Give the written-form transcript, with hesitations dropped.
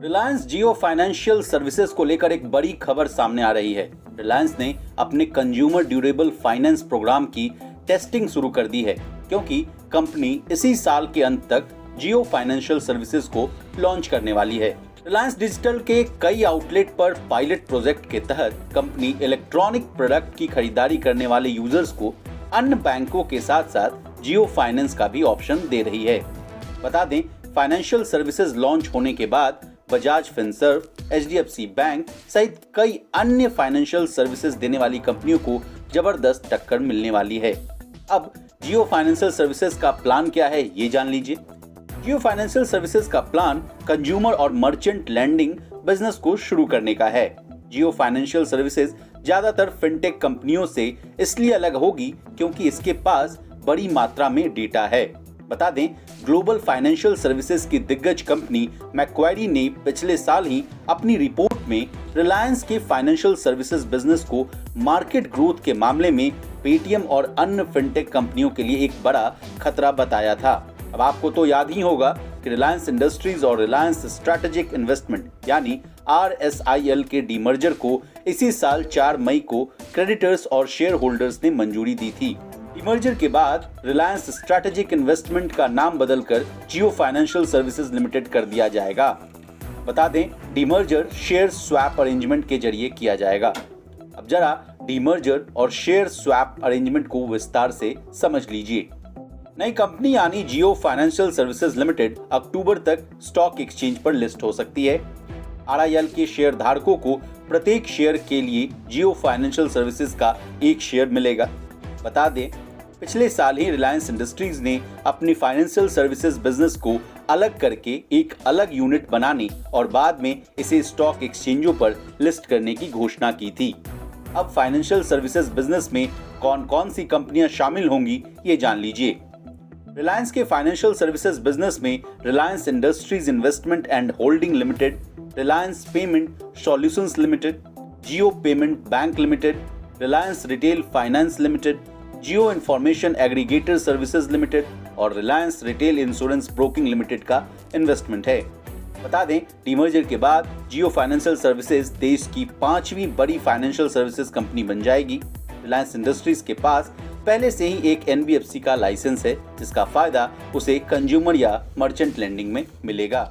रिलायंस जियो financial services को लेकर एक बड़ी खबर सामने आ रही है। रिलायंस ने अपने कंज्यूमर ड्यूरेबल फाइनेंस प्रोग्राम की टेस्टिंग शुरू कर दी है, क्योंकि कंपनी इसी साल के अंत तक जियो फाइनेंशियल सर्विसेज को लॉन्च करने वाली है। रिलायंस डिजिटल के कई आउटलेट पर पायलट प्रोजेक्ट के तहत कंपनी इलेक्ट्रॉनिक प्रोडक्ट की खरीदारी करने वाले यूजर्स को अन्य बैंकों के साथ साथ जियो फाइनेंस का भी ऑप्शन दे रही है। बता दें, फाइनेंशियल सर्विसेज लॉन्च होने के बाद बजाज फिनसर्व, HDFC बैंक सहित कई अन्य फाइनेंशियल सर्विसेज देने वाली कंपनियों को जबरदस्त टक्कर मिलने वाली है। अब जियो फाइनेंशियल सर्विसेज का प्लान क्या है, ये जान लीजिए। जियो फाइनेंशियल सर्विसेज का प्लान कंज्यूमर और मर्चेंट लैंडिंग बिजनेस को शुरू करने का है। जियो फाइनेंशियल सर्विसेज ज्यादातर फिनटेक कंपनियों से इसलिए अलग होगी क्योंकि इसके पास बड़ी मात्रा में डेटा है। बता दें, ग्लोबल फाइनेंशियल सर्विसेज की दिग्गज कंपनी मैक्वारी ने पिछले साल ही अपनी रिपोर्ट में रिलायंस के फाइनेंशियल सर्विसेज बिजनेस को मार्केट ग्रोथ के मामले में पेटीएम और अन्य फिनटेक कंपनियों के लिए एक बड़ा खतरा बताया था। अब आपको तो याद ही होगा कि रिलायंस इंडस्ट्रीज और रिलायंस स्ट्रैटेजिक इन्वेस्टमेंट यानी RSIL के डीमर्जर को इसी साल 4 मई को क्रेडिटर्स और शेयर होल्डर्स ने मंजूरी दी थी। डीमर्जर के बाद रिलायंस स्ट्रैटेजिक इन्वेस्टमेंट का नाम बदलकर जियो फाइनेंशियल सर्विसेज लिमिटेड कर दिया जाएगा। बता दें, डीमर्जर शेयर स्वैप अरेंजमेंट के जरिए किया जाएगा। अब जरा डीमर्जर और शेयर स्वैप अरेंजमेंट को विस्तार से समझ लीजिए। नई कंपनी यानी जियो फाइनेंशियल सर्विसेज लिमिटेड अक्टूबर तक स्टॉक एक्सचेंज पर लिस्ट हो सकती है। RIL के शेयर धारकों को प्रत्येक शेयर के लिए जियो फाइनेंशियल सर्विसेज का एक शेयर मिलेगा। बता दें, पिछले साल ही रिलायंस इंडस्ट्रीज ने अपनी फाइनेंशियल सर्विसेज बिजनेस को अलग करके एक अलग यूनिट बनाने और बाद में इसे स्टॉक एक्सचेंजों पर लिस्ट करने की घोषणा की थी। अब फाइनेंशियल सर्विसेज बिजनेस में कौन कौन सी कंपनियां शामिल होंगी, ये जान लीजिए। रिलायंस के फाइनेंशियल सर्विसेज बिजनेस में Reliance Industries Investment and Holding Limited, Reliance Payment Solutions Limited, Jio Payment Bank Limited, Reliance Retail Finance Limited, Jio Information Aggregator Services Limited और Reliance Retail Insurance Broking Limited का इन्वेस्टमेंट है। बता दें, डीमर्जर के बाद जियो financial services देश की 5वीं बड़ी फाइनेंशियल सर्विसेज कंपनी बन जाएगी। रिलायंस इंडस्ट्रीज के पास पहले से ही एक NBFC का लाइसेंस है, जिसका फायदा उसे कंज्यूमर या मर्चेंट लैंडिंग में मिलेगा।